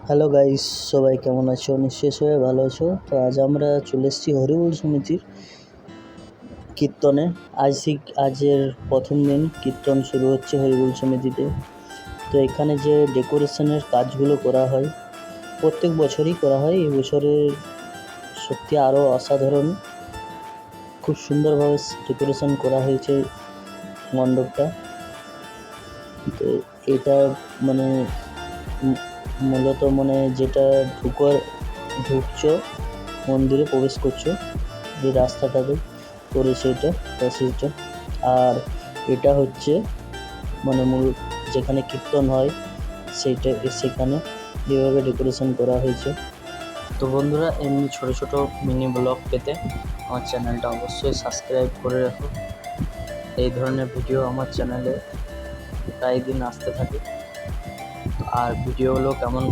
Hello guys, সবাই কেমন আছো? নিশ্চয়ই সবাই ভালো আছো। তো আজ আমরা চলে এসেছি হরিবোল সমিতির কীর্তনে। আজের প্রথম দিন কীর্তন শুরু হচ্ছে হরিবোল সমিতিতে। তো এখানে যে ডেকোরেশনের কাজগুলো করা হয় প্রত্যেক বছরই করা হয়, এই বছরের সত্যি আরও অসাধারণ, খুব সুন্দরভাবে ডেকোরেশন করা হয়েছে মণ্ডপটা। তো এটা মানে মূলত যেটা ঢুকছো মন্দিরে প্রবেশ করছো, যে রাস্তাটাতে করেছে এটা প্যাসেজটা। আর এটা হচ্ছে মূল যেখানে কীর্তন হয় সেখানে যেভাবে ডেকোরেশন করা হয়েছে। তো বন্ধুরা, এমনি ছোটো ছোটো মিনি ব্লগ পেতে আমার চ্যানেলটা অবশ্যই সাবস্ক্রাইব করে রাখো। এই ধরনের ভিডিও আমার চ্যানেলে প্রায় দিন আসতে থাকে। আর ভিডিওগুলো কেমন